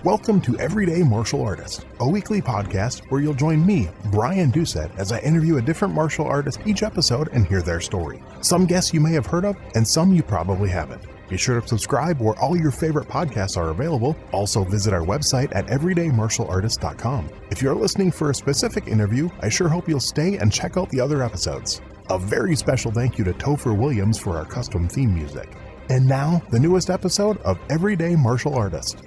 Welcome to Everyday Martial Artist, a weekly podcast where you'll join me, Brian Doucette, as I interview a different martial artist each episode and hear their story. Some guests you may have heard of, and some you probably haven't. Be sure to subscribe where all your favorite podcasts are available. Also visit our website at everydaymartialartist.com. If you're listening for a specific interview, I sure hope you'll stay and check out the other episodes. A very special thank you to Topher Williams for our custom theme music. And now, the newest episode of Everyday Martial Artist.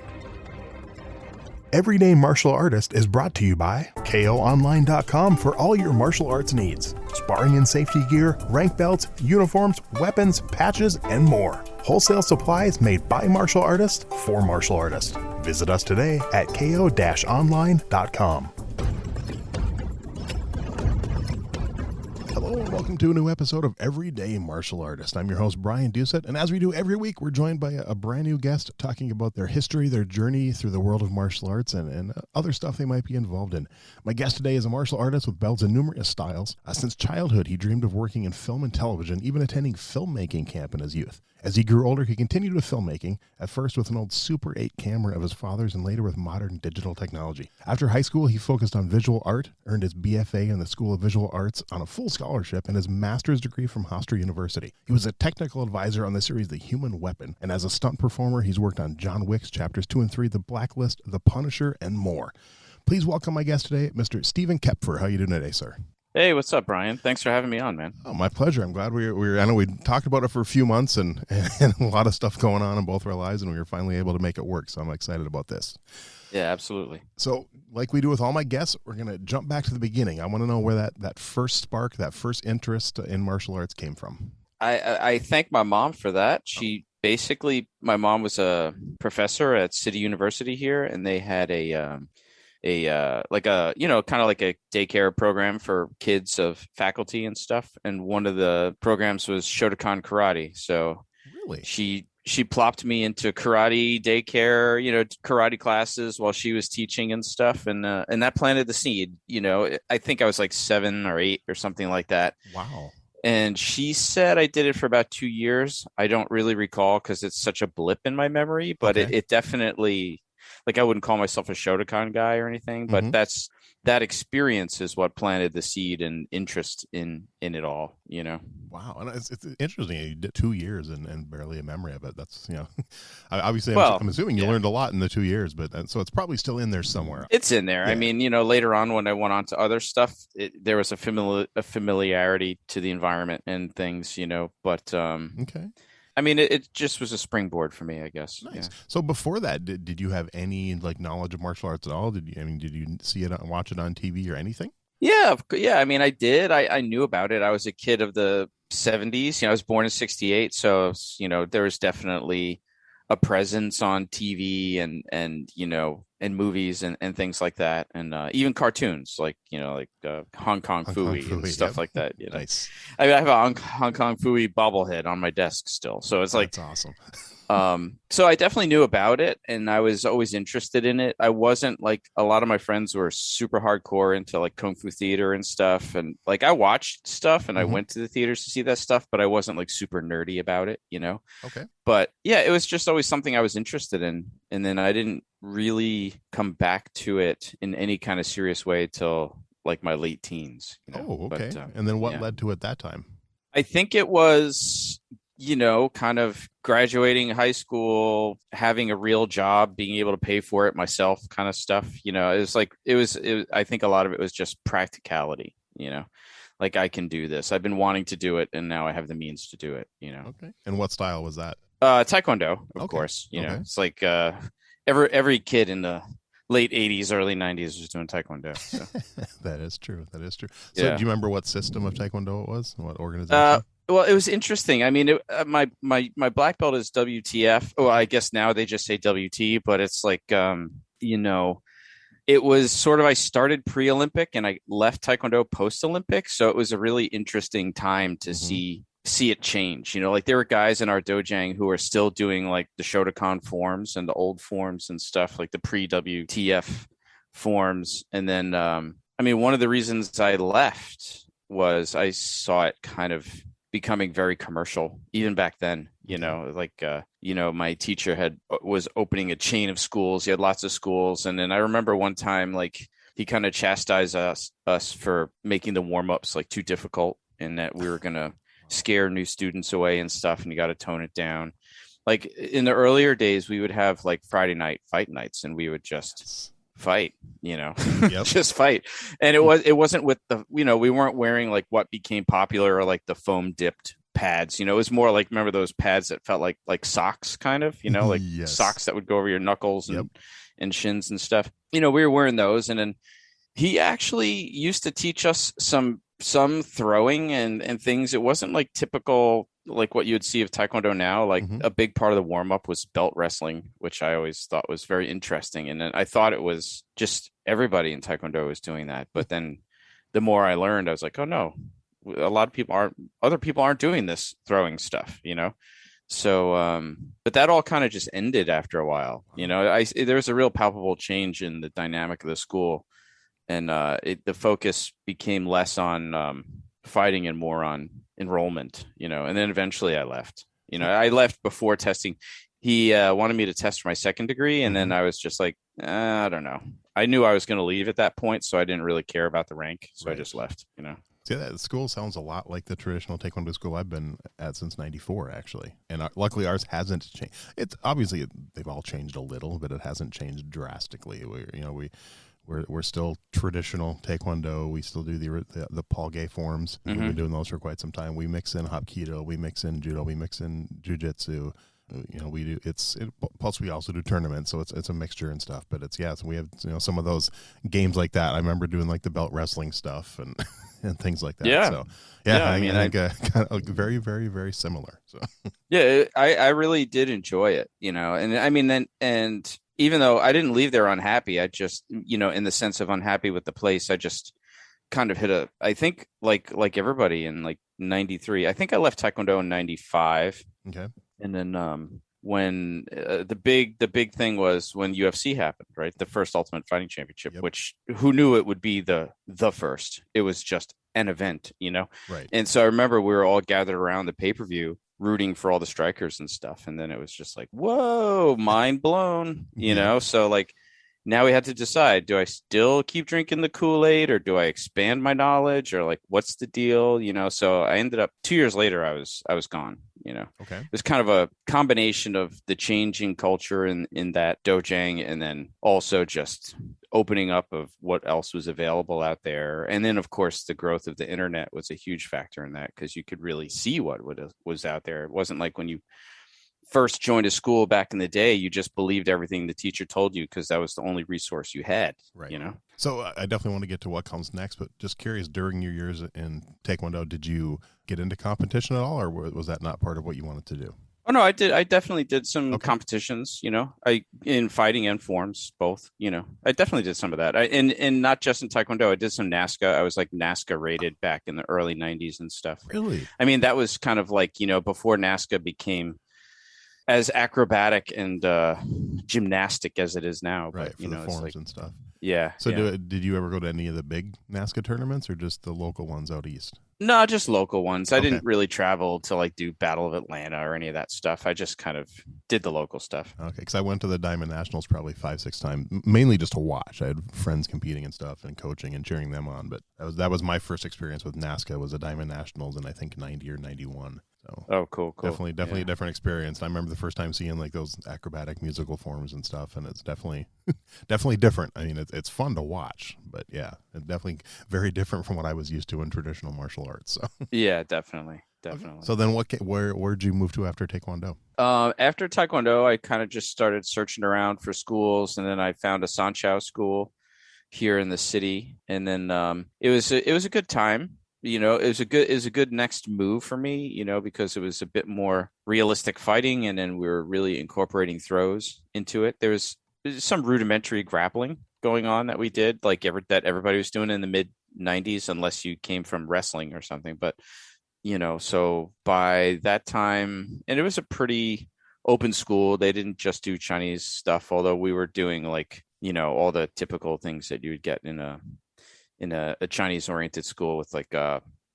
Everyday Martial Artist is brought to you by KOOnline.com for all your martial arts needs. Sparring and safety gear, rank belts, uniforms, weapons, patches, and more. Wholesale supplies made by martial artists for martial artists. Visit us today at ko-online.com. Hello and welcome to a new episode of Everyday Martial Artist. I'm your host, Brian Doucette, and as we do every week, we're joined by a brand new guest talking about their history, their journey through the world of martial arts, and other stuff they might be involved in. My guest today is a martial artist with belts in numerous styles. Since childhood, he dreamed of working in film and television, even attending filmmaking camp in his youth. As he grew older, he continued with filmmaking, at first with an old Super 8 camera of his father's and later with modern digital technology. After high school, he focused on visual art, earned his BFA in the School of Visual Arts on a full scholarship, and his master's degree from Hofstra University. He was a technical advisor on the series The Human Weapon, and as a stunt performer, he's worked on John Wick's Chapters 2 and 3, The Blacklist, The Punisher, and more. Please welcome my guest today, Mr. Stephen Koepfer. How are you doing today, sir? Hey, what's up, Brian? Thanks for having me on, man. Oh, my pleasure. I'm glad I know we talked about it for a few months and a lot of stuff going on in both our lives, and we were finally able to make it work. So I'm excited about this. Yeah, absolutely. So like we do with all my guests, we're going to jump back to the beginning. I want to know where that first spark, that first interest in martial arts came from. I thank my mom for that. My mom was a professor at City University here, and they had a daycare program for kids of faculty and stuff. And one of the programs was Shotokan karate. So really, she plopped me into karate daycare, karate classes while she was teaching and stuff. And that planted the seed. I think I was like 7 or 8 or something like that. Wow. And she said I did it for about 2 years. I don't really recall because it's such a blip in my memory, but okay. It definitely, like, I wouldn't call myself a Shotokan guy or anything, but that experience is what planted the seed and interest in it all, Wow. And it's interesting. You did 2 years and barely a memory of it. That's, obviously I'm assuming you learned a lot in the 2 years, but so it's probably still in there somewhere. It's in there. Yeah. I mean, later on when I went on to other stuff, there was a familiarity to the environment and things, but okay. I mean, it just was a springboard for me, I guess. Nice. Yeah. So before that, did you have any knowledge of martial arts at all? Did you see it, watch it on TV or anything? Yeah. I mean, I did. I knew about it. I was a kid of the 70s. I was born in 68. So, there was definitely a presence on TV and movies and things like that. And even cartoons like Hong Kong Phooey and stuff like that. Nice. I mean, I have a Hong Kong Phooey bobblehead on my desk still. So it's like, that's awesome. So I definitely knew about it and I was always interested in it. I wasn't like a lot of my friends were super hardcore into like Kung Fu theater and stuff. And like I watched stuff and I went to the theaters to see that stuff, but I wasn't like super nerdy about it, Okay. But yeah, it was just always something I was interested in. And then I didn't really come back to it in any kind of serious way till like my late teens. Oh, okay. But, and then what led to it that time? I think it was kind of graduating high school, having a real job, being able to pay for it myself kind of stuff. It was I think a lot of it was just practicality, like I can do this. I've been wanting to do it and now I have the means to do it, Okay. And what style was that? Taekwondo, of course, It's like every kid in the late 80s, early 90s was doing Taekwondo. So. That is true. So yeah. Do you remember what system of Taekwondo it was? What organization? Well, it was interesting. I mean, my black belt is WTF. Oh, I guess now they just say WT, but it's like, it was sort of, I started pre-Olympic and I left Taekwondo post-Olympic. So it was a really interesting time to see it change. Like there were guys in our dojang who are still doing like the Shotokan forms and the old forms and stuff, like the pre-WTF forms. And then, one of the reasons I left was I saw it kind of becoming very commercial even back then, you know, like, my teacher was opening a chain of schools. He had lots of schools. And then I remember one time, like, he kind of chastised us for making the warm-ups like too difficult, and that we were going to scare new students away and stuff. And you got to tone it down. Like in the earlier days, we would have like Friday night fight nights, and we would just fight, just fight. And it wasn't with we weren't wearing like what became popular, or like the foam dipped pads. It was more like, remember those pads that felt like socks, kind of, like socks that would go over your knuckles and shins and stuff. We were wearing those. And then he actually used to teach us some throwing and things. It wasn't like typical, like what you would see of Taekwondo now. Like a big part of the warm up was belt wrestling, which I always thought was very interesting. And then I thought it was just everybody in Taekwondo was doing that. But then the more I learned, I was like, oh no, other people aren't doing this throwing stuff, So, but that all kind of just ended after a while. There was a real palpable change in the dynamic of the school. And the focus became less on fighting and more on enrollment, and then eventually I left. I left before testing. He wanted me to test for my second degree, and then I was just like, I don't know. I knew I was going to leave at that point, so I didn't really care about the rank, so I just left. See, that school sounds a lot like the traditional Taekwondo school I've been at since '94, actually. And luckily, ours hasn't changed. It's obviously they've all changed a little, but it hasn't changed drastically. We're still traditional Taekwondo. We still do the Paul Gay forms. We've been doing those for quite some time. We mix in Hapkido, we mix in Judo, we mix in Jiu-Jitsu. We do plus we also do tournaments, so it's a mixture and stuff. But so we have some of those games like that. I remember doing like the belt wrestling stuff and and things like that. Yeah. So I think kind of very, very, very similar. So yeah, I really did enjoy it, and I mean and even though I didn't leave there unhappy, I just, in the sense of unhappy with the place, I just kind of hit I think like everybody in like 93, I think I left Taekwondo in 95. Okay. And then when the big thing was when UFC happened, right? The first Ultimate Fighting Championship, which who knew it would be the first? It was just an event, Right. And so I remember we were all gathered around the pay-per-view rooting for all the strikers and stuff. And then it was just like, whoa, mind blown, So like now we had to decide, do I still keep drinking the Kool-Aid, or do I expand my knowledge, or like, what's the deal? So I ended up 2 years later, I was gone, Okay. It was kind of a combination of the changing culture in that dojang, and then also just opening up of what else was available out there. And then, of course, the growth of the internet was a huge factor in that, because you could really see what was out there. It wasn't like when you first joined a school back in the day, you just believed everything the teacher told you because that was the only resource you had, right? So I definitely want to get to what comes next, but just curious, during your years in Taekwondo, did you get into competition at all, or was that not part of what you wanted to do? Oh no, I did. I definitely did some competitions, in fighting and forms, both, I definitely did some of that. And not just in Taekwondo, I did some NASCA. I was like NASCA rated back in the early 90s and stuff. Really? I mean, that was kind of like, before NASCA became as acrobatic and gymnastic as it is now, right? But, for the forms and stuff. Yeah. So did you ever go to any of the big NASCA tournaments, or just the local ones out east? No, just local ones. I didn't really travel to like do Battle of Atlanta or any of that stuff. I just kind of did the local stuff. Okay, because I went to the Diamond Nationals probably 5-6 times, mainly just to watch. I had friends competing and stuff, and coaching and cheering them on. But that was my first experience with NASCA, was the Diamond Nationals in I think 90 or 91. So cool. Definitely a different experience. I remember the first time seeing like those acrobatic musical forms and stuff, and it's definitely different. I mean, it's fun to watch, but yeah, it's definitely very different from what I was used to in traditional martial arts. So yeah, definitely. Okay. So then where'd you move to after Taekwondo? After Taekwondo, I kind of just started searching around for schools, and then I found a Sanchao school here in the city, and then it was a good time. It was a good next move for me, because it was a bit more realistic fighting, and then we were really incorporating throws into it. There's some rudimentary grappling going on that we did, like that everybody was doing in the mid 90s, unless you came from wrestling or something. But so by that time, and it was a pretty open school. They didn't just do Chinese stuff, although we were doing like all the typical things that you would get in a Chinese oriented school, with like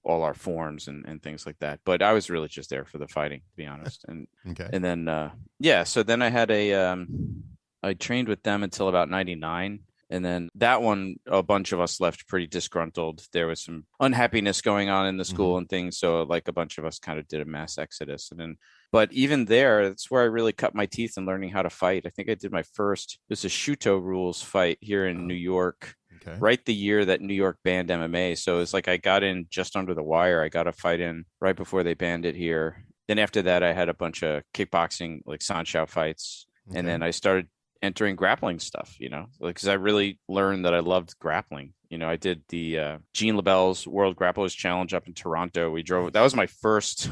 all our forms and things like that. But I was really just there for the fighting, to be honest. And Okay. and then so then I had I trained with them until about 99. And then that one, a bunch of us left pretty disgruntled. There was some unhappiness going on in the school and things. So like a bunch of us kind of did a mass exodus. And then, but even there, that's where I really cut my teeth in learning how to fight. I think I did my first, it was a Shuto rules fight here in New York, right the year that New York banned MMA. So it was like I got in just under the wire. I got a fight in right before they banned it here. Then after that, I had a bunch of kickboxing, like Sanshou fights. And then I started entering grappling stuff, because I really learned that I loved grappling. I did the Gene LaBelle's World Grapplers Challenge up in Toronto. We drove. That was my first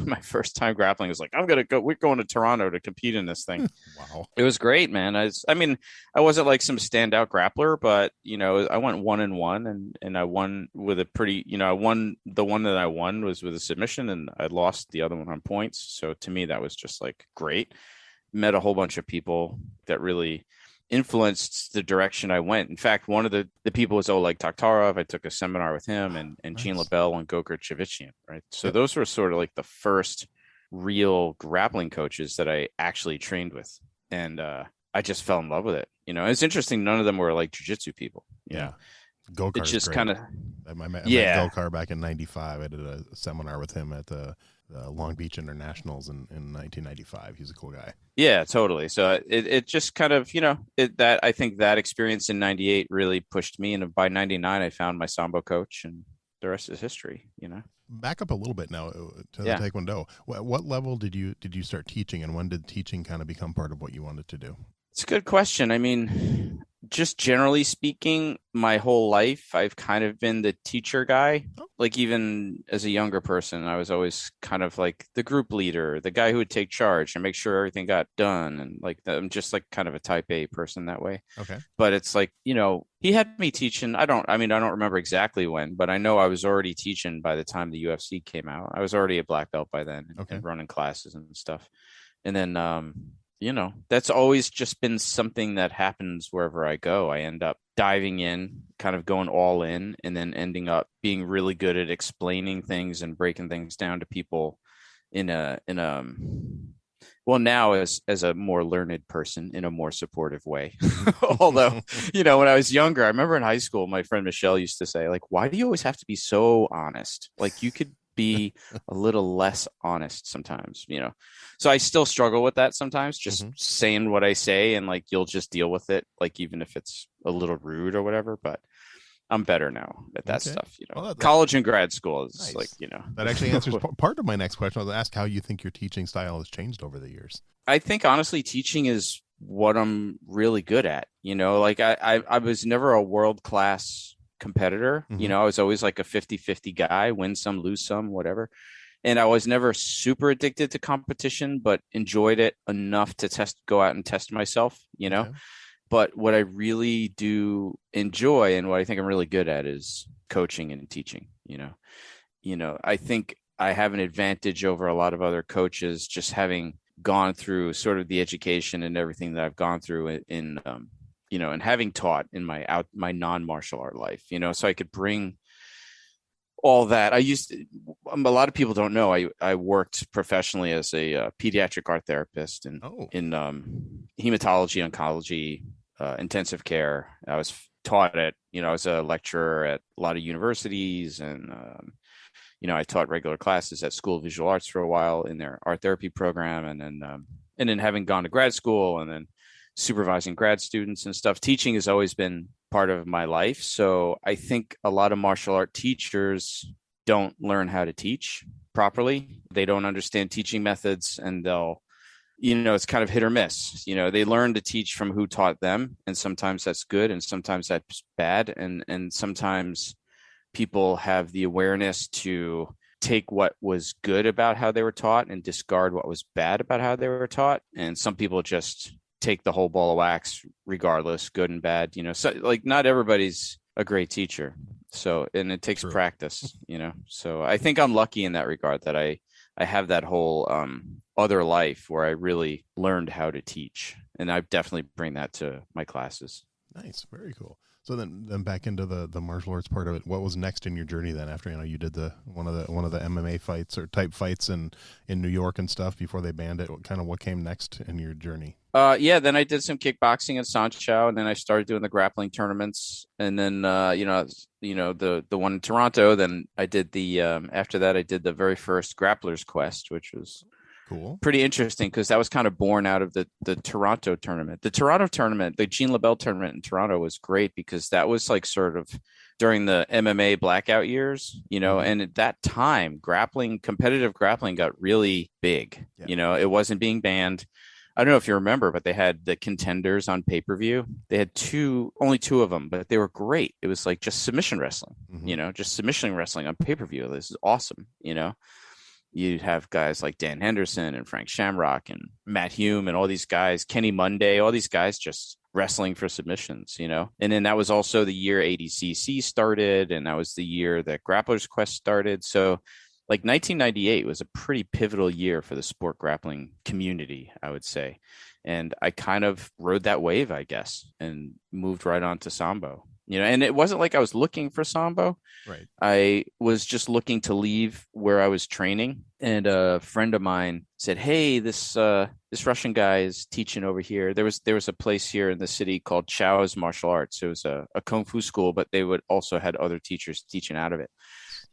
time grappling. I was like, we're going to Toronto to compete in this thing. Wow. It was great, man. I mean, I wasn't like some standout grappler, but I went 1-1 and I won with a pretty, I won the one that I won was with a submission, and I lost the other one on points. So to me, that was just like great. Met a whole bunch of people that really influenced the direction I went. In fact, one of the people was Oleg Takhtarov. I took a seminar with him and nice. Gene LaBelle and Gokar Chavicyan, right? So those were sort of like the first real grappling coaches that I actually trained with. And I just fell in love with it. It's interesting. None of them were like jiu-jitsu people. Yeah. Gokar it's just kind of, I met Gokar back in 95. I did a seminar with him at the Long Beach Internationals in 1995. He's a cool guy. Yeah, totally. So it just kind of, that I think that experience in 98 really pushed me. And by 99, I found my Sambo coach, and the rest is history, Back up a little bit now to the Taekwondo. What level did you start teaching, and when did teaching kind of become part of what you wanted to do? It's a good question. I mean, just generally speaking, my whole life, I've kind of been the teacher guy. Like even as a younger person, I was always kind of like the group leader, the guy who would take charge and make sure everything got done. And like, I'm just like kind of a type A person that way. Okay. But it's like, he had me teaching. I don't remember exactly when, but I know I was already teaching by the time the UFC came out. I was already a black belt by then and running classes and stuff. And then, that's always just been something that happens wherever I go. I end up diving in, kind of going all in, and then ending up being really good at explaining things and breaking things down to people now as a more learned person in a more supportive way. Although, when I was younger, I remember in high school, my friend Michelle used to say, like, why do you always have to be so honest? Like you could be a little less honest sometimes, so I still struggle with that sometimes, just saying what I say, and like you'll just deal with it, like even if it's a little rude or whatever. But I'm better now at that stuff. College and grad school is nice. Like, that actually answers part of my next question. I'll ask how you think your teaching style has changed over the years. I think honestly, teaching is what I'm really good at. Like I was never a world-class competitor. I was always like a 50-50 guy, win some, lose some, whatever. And I was never super addicted to competition, but enjoyed it enough to go out and test myself, But what I really do enjoy and what I think I'm really good at is coaching and teaching, I think I have an advantage over a lot of other coaches, just having gone through sort of the education and everything that I've gone through in and having taught in my non-martial art life, so I could bring all that. A lot of people don't know, I worked professionally as a pediatric art therapist in hematology, oncology, intensive care. I was taught at, I was a lecturer at a lot of universities, and, I taught regular classes at School of Visual Arts for a while in their art therapy program. And then having gone to grad school and then supervising grad students and stuff, teaching has always been part of my life. So I think a lot of martial art teachers don't learn how to teach properly. They don't understand teaching methods, and they'll, it's kind of hit or miss. They learn to teach from who taught them, and sometimes that's good and sometimes that's bad. And sometimes people have the awareness to take what was good about how they were taught and discard what was bad about how they were taught. And some people just take the whole ball of wax regardless, good and bad, so like not everybody's a great teacher. So, and it takes practice, so I think I'm lucky in that regard that I have that whole other life where I really learned how to teach, and I definitely bring that to my classes. Nice. Very cool. So then back into the martial arts part of it. What was next in your journey then? After you did the one of the MMA fights or type fights in New York and stuff before they banned it. What came next in your journey? Yeah, then I did some kickboxing at Sancho, and then I started doing the grappling tournaments, and then the one in Toronto. Then I did the after that I did the very first Grappler's Quest, which was cool, pretty interesting because that was kind of born out of the Toronto tournament. The Toronto tournament, the Jean LaBelle tournament in Toronto was great because that was like sort of during the MMA blackout years, and at that time, competitive grappling got really big. Yeah. It wasn't being banned. I don't know if you remember, but they had the Contenders on pay-per-view. They had only two of them, but they were great. It was like just submission wrestling, just submission wrestling on pay-per-view. This is awesome, You'd have guys like Dan Henderson and Frank Shamrock and Matt Hume and all these guys, Kenny Monday, all these guys just wrestling for submissions, And then that was also the year ADCC started, and that was the year that Grappler's Quest started. So like 1998 was a pretty pivotal year for the sport grappling community, I would say. And I kind of rode that wave, I guess, and moved right on to Sambo. And it wasn't like I was looking for Sambo. Right. I was just looking to leave where I was training. And a friend of mine said, "Hey, this Russian guy is teaching over here." There was a place here in the city called Chao's Martial Arts. It was a kung fu school, but they would also had other teachers teaching out of it.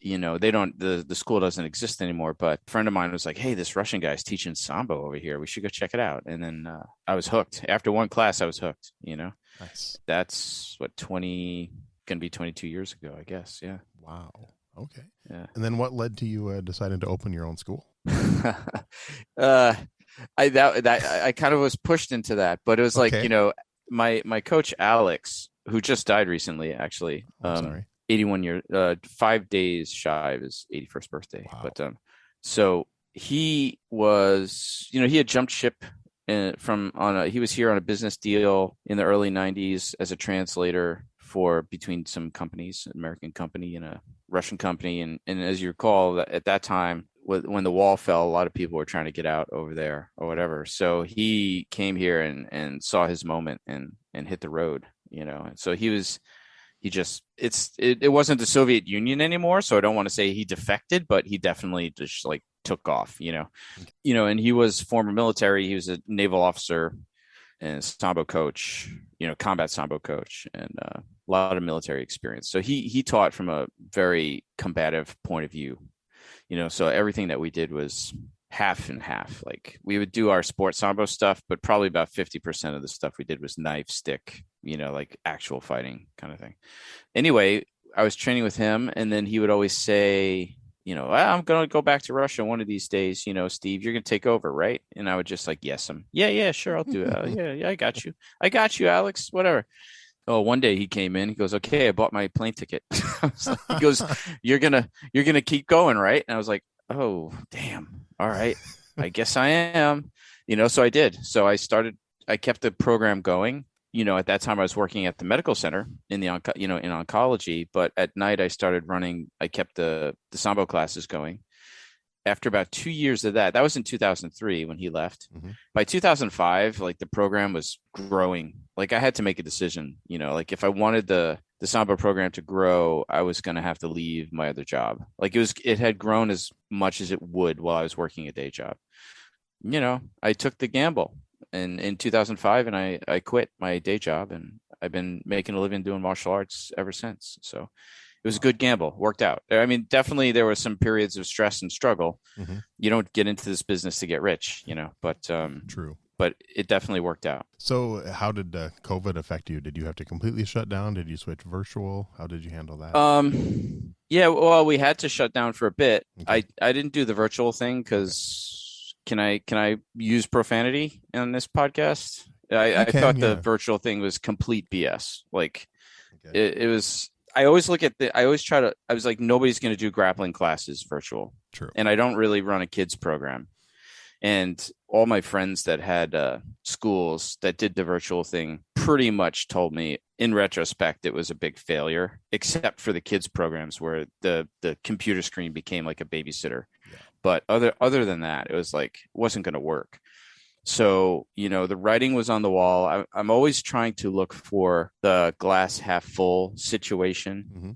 They don't, the school doesn't exist anymore, but a friend of mine was like, "Hey, this Russian guy's teaching Sambo over here. We should go check it out." And then I was hooked. After one class, I was hooked, Nice. That's gonna be 22 years ago, I guess. Yeah. Wow. Okay. Yeah. And then what led to you deciding to open your own school? I kind of was pushed into that, but it was okay. like, my coach Alex, who just died recently, actually. Sorry. 81 years, 5 days shy of his 81st birthday. Wow. But so he was, he had jumped ship he was here on a business deal in the early 90s as a translator between some companies, an American company and a Russian company. And as you recall, at that time, when the wall fell, a lot of people were trying to get out over there or whatever. So he came here and saw his moment and hit the road, And so it wasn't the Soviet Union anymore. So I don't want to say he defected, but he definitely just like took off, and he was former military. He was a naval officer and Sambo coach, combat Sambo coach, and a lot of military experience. So he taught from a very combative point of view, so everything that we did was half and half. Like we would do our sport Sambo stuff, but probably about 50% of the stuff we did was knife, stick, like actual fighting kind of thing. Anyway, I was training with him, and then he would always say, I'm going to go back to Russia one of these days, Steve, you're going to take over, right? And I would just like, yes, yeah, sure, I'll do it. Yeah, I got you, Alex, whatever. Oh, one day he came in, he goes, "Okay, I bought my plane ticket." He goes, you're going to keep going, right? And I was like, "Oh, damn. All right. I guess I am." So I did. So I kept the program going. At that time I was working at the medical center in in oncology, but at night I kept the Sambo classes going. After about 2 years of that was in 2003 when he left. Mm-hmm. By 2005, like the program was growing. Like I had to make a decision, like if I wanted the Sambo program to grow, I was going to have to leave my other job. Like it had grown as much as it would while I was working a day job. I took the gamble. And in 2005, and I quit my day job, and I've been making a living doing martial arts ever since. So it was a good gamble. Worked out. I mean, definitely there were some periods of stress and struggle. Mm-hmm. You don't get into this business to get rich, but true. But it definitely worked out. So how did COVID affect you? Did you have to completely shut down? Did you switch virtual? How did you handle that? Yeah, well, we had to shut down for a bit. Okay. I didn't do the virtual thing because can I use profanity on this podcast? I thought the virtual thing was complete BS. Like it was. I always I was like, nobody's going to do grappling classes virtual. True. And I don't really run a kids program. And all my friends that had schools that did the virtual thing pretty much told me in retrospect it was a big failure, except for the kids programs where the computer screen became like a babysitter. Yeah. But other than that, it was like, it wasn't going to work. So, the writing was on the wall. I'm always trying to look for the glass half full situation. Mm-hmm.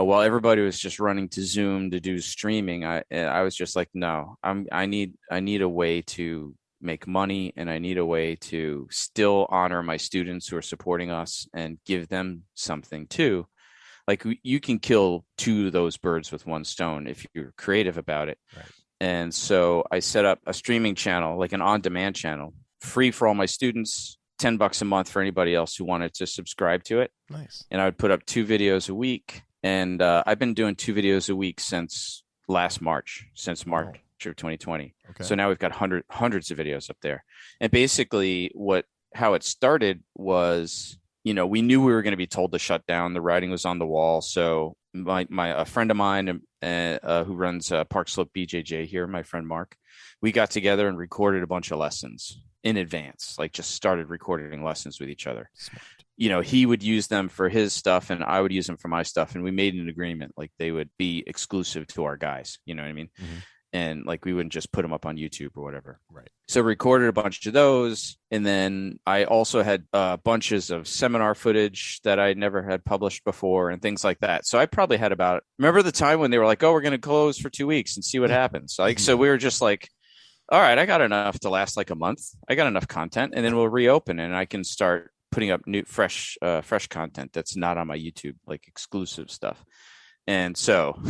While everybody was just running to Zoom to do streaming, I was just like, no, I need a way to make money, and I need a way to still honor my students who are supporting us and give them something too. Like, you can kill two of those birds with one stone if you're creative about it. Right. And so I set up a streaming channel, like an on-demand channel, free for all my students, $10 a month for anybody else who wanted to subscribe to it. Nice. And I would put up 2 videos a week. And I've been doing 2 videos a week since March of 2020. Okay. So now we've got hundreds of videos up there. And basically how it started was, we knew we were going to be told to shut down. The writing was on the wall. So a friend of mine who runs Park Slope BJJ here, my friend Mark, we got together and recorded a bunch of lessons in advance, like just started recording lessons with each other. Smart. He would use them for his stuff and I would use them for my stuff. And we made an agreement, like they would be exclusive to our guys. You know what I mean? Mm-hmm. And like, we wouldn't just put them up on YouTube or whatever. Right. So recorded a bunch of those. And then I also had bunches of seminar footage that I never had published before and things like that. So I probably had remember the time when they were like, oh, we're going to close for 2 weeks and see what happens. So we were just like, all right, I got enough to last like a month. I got enough content, and then we'll reopen and I can start putting up new, fresh content that's not on my YouTube, like exclusive stuff. And so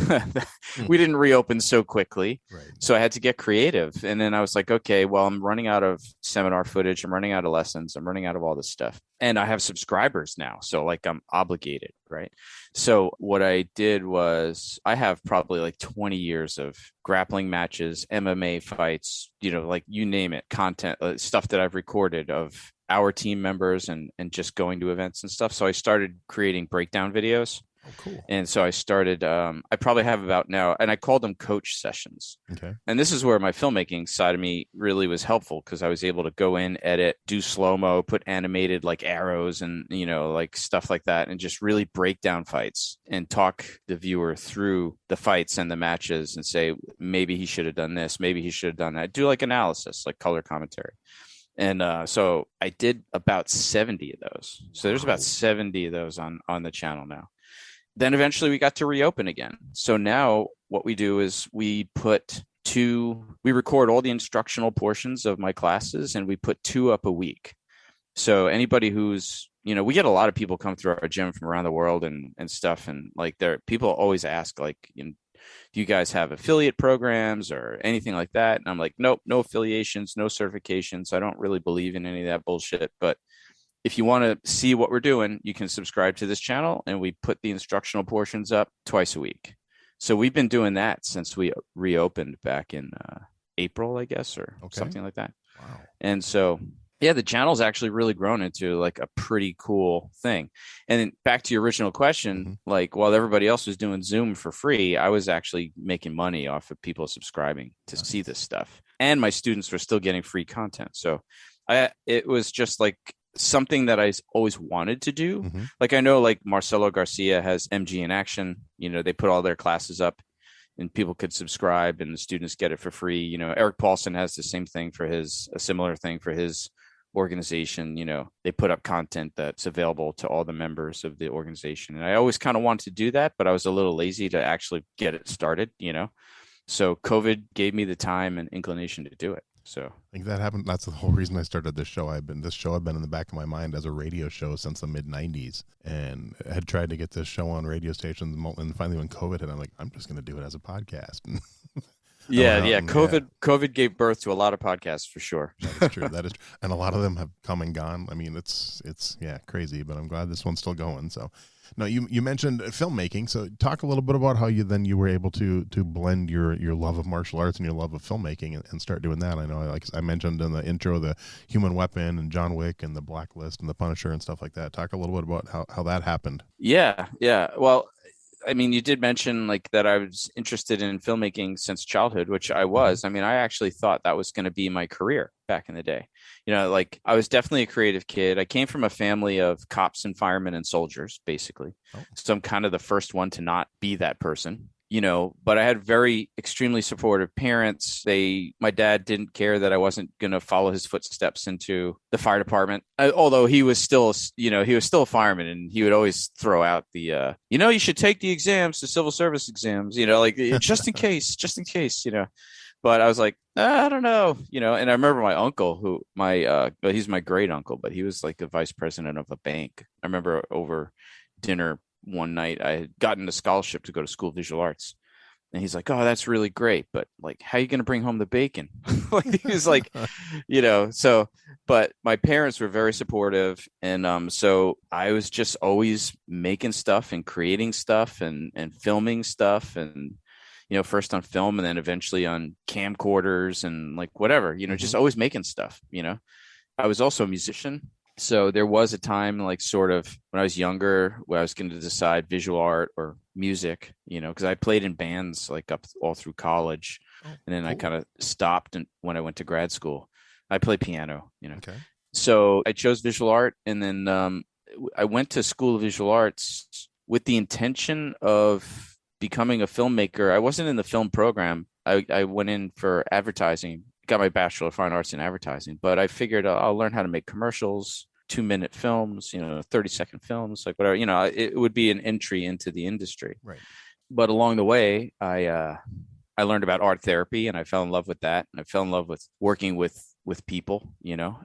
we didn't reopen so quickly. Right. So I had to get creative. And then I was like, okay, well, I'm running out of seminar footage. I'm running out of lessons. I'm running out of all this stuff. And I have subscribers now. So like, I'm obligated. Right. So what I did was I have probably like 20 years of grappling matches, MMA fights, like you name it, content, stuff that I've recorded of our team members and just going to events and stuff. So I started creating breakdown videos. Oh, cool. And so I started, I probably have about now, and I called them coach sessions. Okay. And this is where my filmmaking side of me really was helpful, because I was able to go in, edit, do slow-mo, put animated like arrows and, like stuff like that, and just really break down fights and talk the viewer through the fights and the matches and say, maybe he should have done this, maybe he should have done that. Do like analysis, like color commentary. And so I did about 70 of those. So there's about 70 of those on the channel now. Then eventually we got to reopen again. So now what we do is we record all the instructional portions of my classes and we put 2 up a week. So anybody who's, we get a lot of people come through our gym from around the world and stuff. And like, people always ask, like, do you guys have affiliate programs or anything like that? And I'm like, nope, no affiliations, no certifications. I don't really believe in any of that bullshit. But if you want to see what we're doing, you can subscribe to this channel, and we put the instructional portions up twice a week. So we've been doing that since we reopened back in April, I guess, or something like that. Wow. And so, yeah, the channel's actually really grown into like a pretty cool thing. And then back to your original question, like while everybody else was doing Zoom for free, I was actually making money off of people subscribing to see this stuff. And my students were still getting free content. So it was just like something that I always wanted to do. Like, I know like Marcelo Garcia has MG in Action, they put all their classes up and people could subscribe and the students get it for free. Eric Paulson has the same thing for a similar thing for his organization. They put up content that's available to all the members of the organization. And I always kind of wanted to do that, but I was a little lazy to actually get it started, So COVID gave me the time and inclination to do it. So I think that happened. That's the whole reason I started this show. This show had been in the back of my mind as a radio show since the mid '90s, and had tried to get this show on radio stations. And finally, when COVID hit, I'm like, I'm just going to do it as a podcast. COVID gave birth to a lot of podcasts for sure. That is true. And a lot of them have come and gone. I mean, it's crazy, but I'm glad this one's still going. So. Now, you mentioned filmmaking, so talk a little bit about how you were able to blend your love of martial arts and your love of filmmaking and start doing that. I know, like I mentioned in the intro, the Human Weapon and John Wick and the Blacklist and the Punisher and stuff like that. Talk a little bit about how that happened. Yeah. Well, I mean, you did mention like that I was interested in filmmaking since childhood, which I was. I mean, I actually thought that was going to be my career back in the day. Like I was definitely a creative kid. I came from a family of cops and firemen and soldiers, basically. So I'm kind of the first one to not be that person. but I had very extremely supportive parents. My dad didn't care that I wasn't going to follow his footsteps into the fire department. Although he was still, he was still a fireman, and he would always throw out you should take the exams, the civil service exams, like just in case, But I was like, I don't know, and I remember my uncle he's my great uncle, but he was like the vice president of a bank. I remember over dinner one night, I had gotten a scholarship to go to School of Visual Arts. And he's like, oh, that's really great. But like, how are you going to bring home the bacon? Like, he was like, but my parents were very supportive. And so I was just always making stuff and creating stuff and filming stuff. And, first on film and then eventually on camcorders and like whatever, just always making stuff. I was also a musician. So there was a time, like sort of when I was younger, where I was going to decide visual art or music, because I played in bands like up all through college. And then I kind of stopped when I went to grad school. I play piano, Okay. So I chose visual art. And then I went to School of Visual Arts with the intention of becoming a filmmaker. I wasn't in the film program. I went in for advertising. Got my Bachelor of Fine Arts in Advertising, but I figured I'll learn how to make commercials, 2-minute films, 30-second films, like whatever, it would be an entry into the industry. Right. But along the way, I learned about art therapy, and I fell in love with that. And I fell in love with working with people,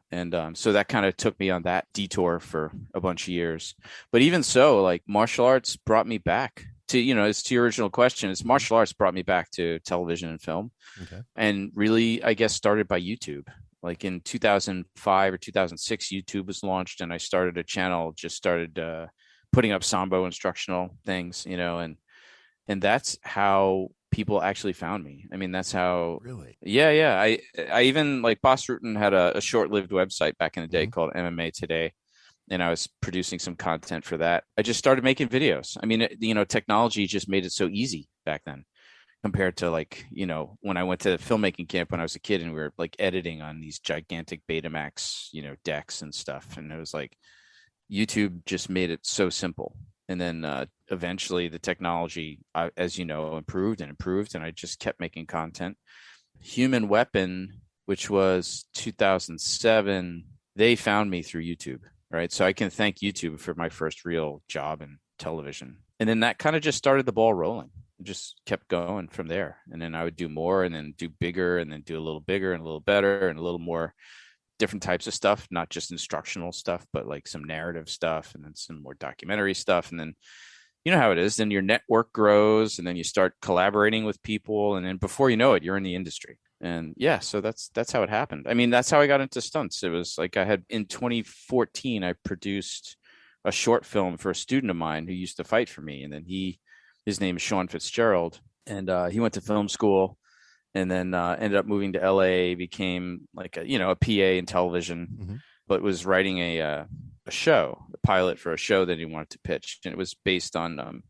and so that kind of took me on that detour for a bunch of years. But even so, like martial arts brought me back to, as to your original question, is martial arts brought me back to television and film. Okay. And really, I guess, started by YouTube. Like in 2005 or 2006, YouTube was launched, and I started a channel, started putting up Sambo instructional things, and that's how people actually found me. I mean, that's how. Really? Yeah. I even, like, Bas Rutten had a short-lived website back in the day called MMA Today. And I was producing some content for that. I just started making videos. I mean, technology just made it so easy back then compared to, like, when I went to filmmaking camp when I was a kid and we were like editing on these gigantic Betamax, decks and stuff. And it was like YouTube just made it so simple. And then eventually the technology, as you know, improved and improved. And I just kept making content. Human Weapon, which was 2007, they found me through YouTube. Right. So I can thank YouTube for my first real job in television. And then that kind of just started the ball rolling. It just kept going from there. And then I would do more and then do bigger and then do a little bigger and a little better and a little more different types of stuff, not just instructional stuff, but like some narrative stuff and then some more documentary stuff. And then, you know how it is. Then your network grows and then you start collaborating with people. And then before you know it, you're in the industry. And yeah, so that's how it happened. I mean, that's how I got into stunts. It was like in 2014, I produced a short film for a student of mine who used to fight for me. And then his name is Sean Fitzgerald. And he went to film school and then ended up moving to LA, became like a PA in television, but was writing a pilot for a show that he wanted to pitch. And it was based on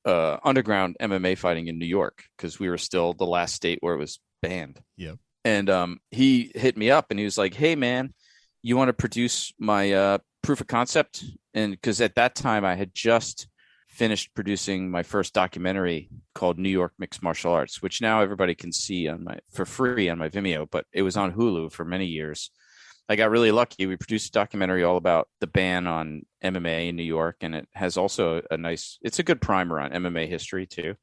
underground MMA fighting in New York, because we were still the last state where it was banned. Yep. And he hit me up and he was like, hey man, you want to produce my proof of concept? And because at that time I had just finished producing my first documentary called New York Mixed Martial Arts, which now everybody can see for free on my Vimeo, but it was on Hulu for many years. I got really lucky. We produced a documentary all about the ban on MMA in New York, and it has also it's a good primer on MMA history too.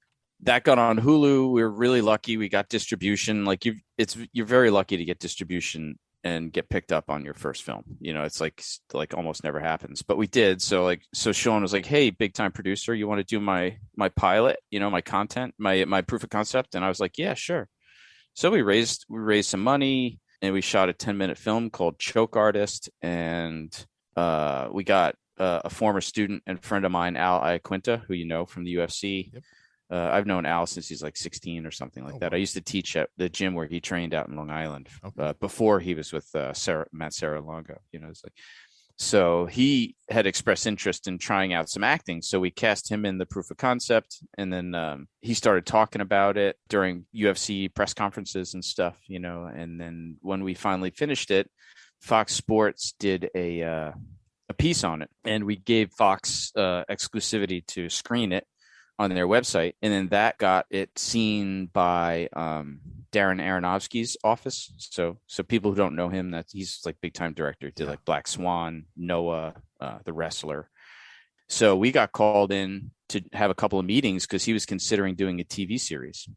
That got on Hulu. We were really lucky. We got distribution. Like you're very lucky to get distribution and get picked up on your first film. It's like almost never happens, but we did. So Sean was like, hey, big time producer, you want to do my pilot, my content, my proof of concept? And I was like, yeah, sure. So we raised some money and we shot a 10-minute film called Choke Artist. And we got a former student and friend of mine, Al Iaquinta, who you know from the UFC. Yep. I've known Al since he's like 16 or something like that. Wow. I used to teach at the gym where he trained out in Long Island before he was with Matt Saralongo. So he had expressed interest in trying out some acting. So we cast him in the proof of concept, and then he started talking about it during UFC press conferences and stuff. And then when we finally finished it, Fox Sports did a piece on it, and we gave Fox exclusivity to screen it on their website. And then that got it seen by Darren Aronofsky's office. So people who don't know him, that he's like big time director, did like Black Swan, Noah, The Wrestler. So we got called in to have a couple of meetings because he was considering doing a TV series.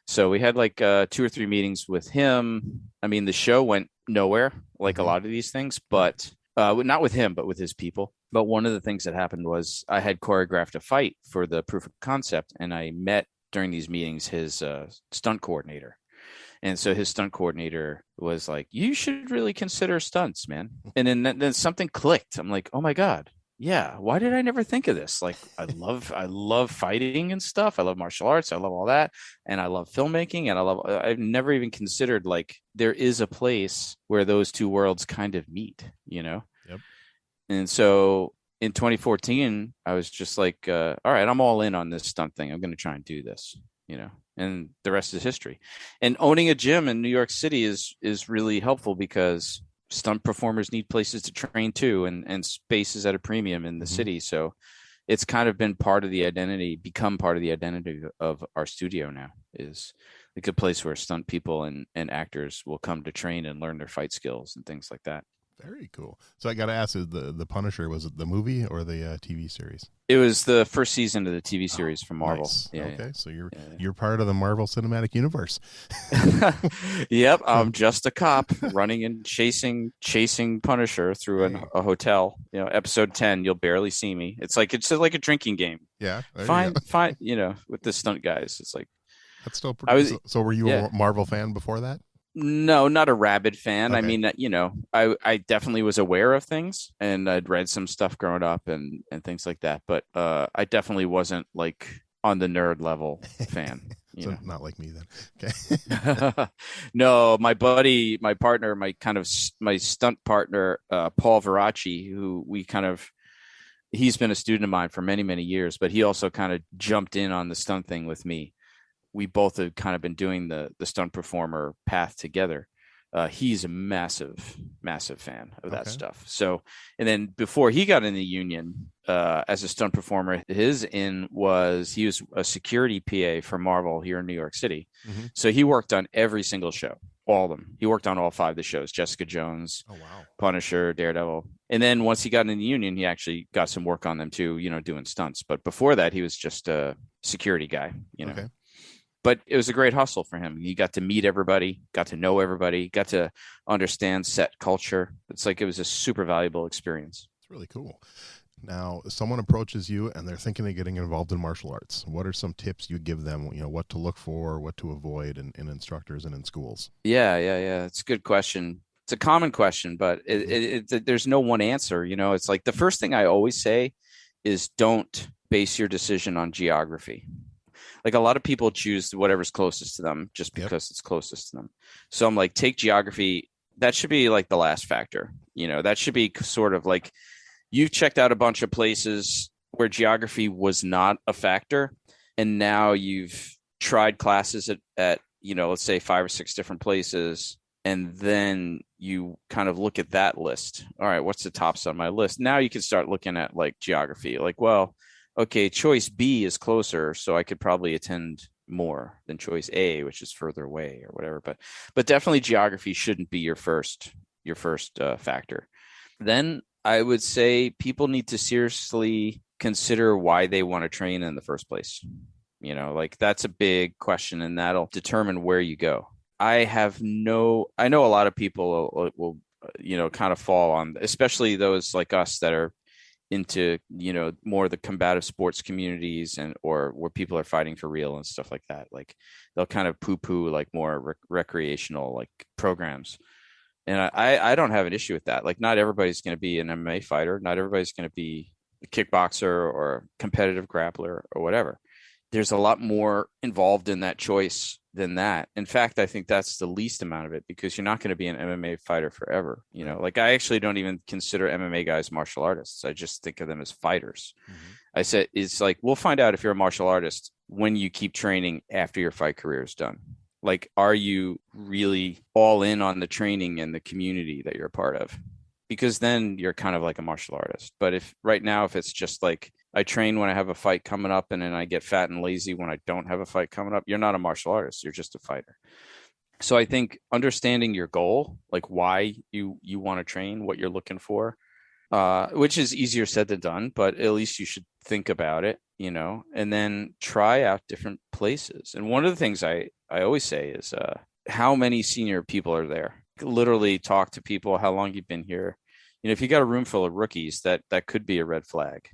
So we had like 2 or 3 meetings with him. I mean, the show went nowhere, like a lot of these things, but not with him, but with his people. But one of the things that happened was I had choreographed a fight for the proof of concept, and I met during these meetings his stunt coordinator. And so his stunt coordinator was like, "You should really consider stunts, man." And then something clicked. I'm like, "Oh my God. Yeah, why did I never think of this?" Like, I love fighting and stuff. I love martial arts. I love all that. And I love filmmaking. And I've never even considered like there is a place where those two worlds kind of meet, you know? Yep. And so in 2014, I was just like, all right, I'm all in on this stunt thing. I'm going to try and do this, you know? And the rest is history. And owning a gym in New York City is really helpful because stunt performers need places to train too, and spaces at a premium in the city. So it's kind of been become part of the identity of our studio now, is like a place where stunt people and actors will come to train and learn their fight skills and things like that. Very cool. So I got to ask, is the Punisher, was it the movie or the TV series? It was the first season of the TV series from Marvel. Nice. Yeah, okay, so you're part of the Marvel Cinematic Universe. Yep, I'm just a cop running and chasing Punisher through a hotel. You know, episode 10, you'll barely see me. It's like a drinking game. Yeah, fine. You know, with the stunt guys, it's like that's still pretty. So were you a Marvel fan before that? No, not a rabid fan. Okay. I mean, you know, I definitely was aware of things, and I'd read some stuff growing up and things like that. But I definitely wasn't like on the nerd level fan. So know? Not like me then. Okay. No, my buddy, my partner, my stunt partner, Paul Veracci, who he's been a student of mine for many, many years, but he also kind of jumped in on the stunt thing with me. We both have kind of been doing the stunt performer path together. He's a massive fan of that stuff. So, and then before he got in the union as a stunt performer, he was a security PA for Marvel here in New York City. Mm-hmm. So he worked on every single show, all of them. He worked on all 5 of the shows: Jessica Jones, Punisher, Daredevil. And then once he got in the union, he actually got some work on them too, you know, doing stunts. But before that, he was just a security guy, you know. Okay. But it was a great hustle for him. He got to meet everybody, got to know everybody, got to understand set culture. It's like it was a super valuable experience. It's really cool. Now, someone approaches you and they're thinking of getting involved in martial arts. What are some tips you give them, you know, what to look for, what to avoid in instructors and in schools? Yeah. It's a good question. It's a common question, but there's no one answer. You know, it's like the first thing I always say is don't base your decision on geography. Like a lot of people choose whatever's closest to them just because it's closest to them. So I'm like, take geography. That should be like the last factor. You know, that should be sort of like you've checked out a bunch of places where geography was not a factor. And now you've tried classes at, you know, let's say 5 or 6 different places. And then you kind of look at that list. All right, what's the tops on my list? Now you can start looking at like geography, like, well, okay, choice B is closer, so I could probably attend more than choice A, which is further away or whatever. But definitely geography shouldn't be your first factor. Then I would say people need to seriously consider why they want to train in the first place. You know, like that's a big question, and that'll determine where you go. I know a lot of people will you know, kind of fall on, especially those like us that are into, you know, more the combative sports communities or where people are fighting for real and stuff like that. Like they'll kind of poo-poo like more recreational like programs. And I don't have an issue with that. Like not everybody's going to be an MMA fighter. Not everybody's going to be a kickboxer or competitive grappler or whatever. There's a lot more involved in that choice than that. In fact, I think that's the least amount of it because you're not going to be an MMA fighter forever. You know, like I actually don't even consider MMA guys martial artists. I just think of them as fighters. Mm-hmm. I said, it's like, we'll find out if you're a martial artist when you keep training after your fight career is done. Like, are you really all in on the training and the community that you're a part of? Because then you're kind of like a martial artist. But if right now, if it's just like I train when I have a fight coming up, and then I get fat and lazy when I don't have a fight coming up. You're not a martial artist. You're just a fighter. So I think understanding your goal, like why you want to train, what you're looking for, which is easier said than done, but at least you should think about it, and then try out different places. And one of the things I always say is how many senior people are there? Literally talk to people, how long you've been here. If you got a room full of rookies, that could be a red flag,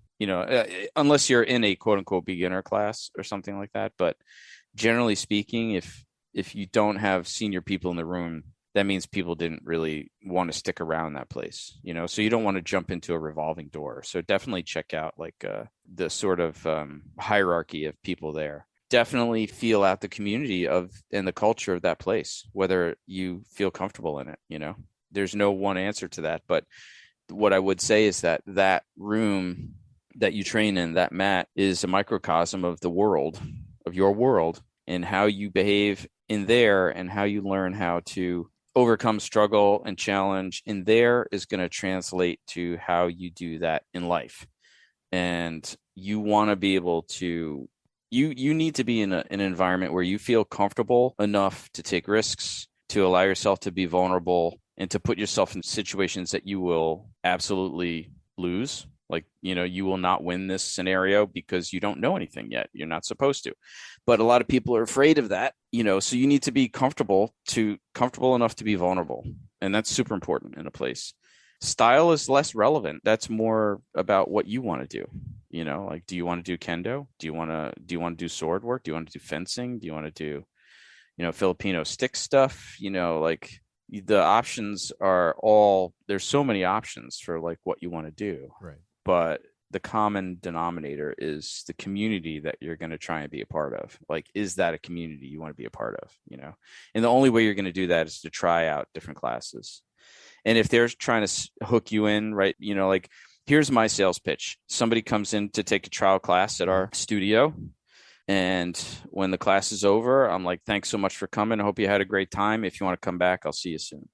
unless you're in a quote unquote beginner class or something like that. But generally speaking, if you don't have senior people in the room, that means people didn't really want to stick around that place, so you don't want to jump into a revolving door. So definitely check out like the sort of hierarchy of people there. Definitely feel out the community and the culture of that place, whether you feel comfortable in it. There's no one answer to that. But what I would say is that room that you train in, that mat, is a microcosm of the world, of your world, and how you behave in there and how you learn how to overcome struggle and challenge in there is going to translate to how you do that in life. And you want to be able to, you need to be in an environment where you feel comfortable enough to take risks, to allow yourself to be vulnerable, and to put yourself in situations that you will absolutely lose. Like, you will not win this scenario because you don't know anything yet. You're not supposed to. But a lot of people are afraid of that, so you need to be comfortable enough to be vulnerable. And that's super important in a place. Style is less relevant. That's more about what you want to do. Like, do you want to do kendo? Do you want to do sword work? Do you want to do fencing? Do you want to do, Filipino stick stuff? Like, the options are there's so many options for like what you want to do. Right. But the common denominator is the community that you're going to try and be a part of. Like, is that a community you want to be a part of? And the only way you're going to do that is to try out different classes. And if they're trying to hook you in, right, like, here's my sales pitch. Somebody comes in to take a trial class at our studio. And when the class is over, I'm like, thanks so much for coming. I hope you had a great time. If you want to come back, I'll see you soon.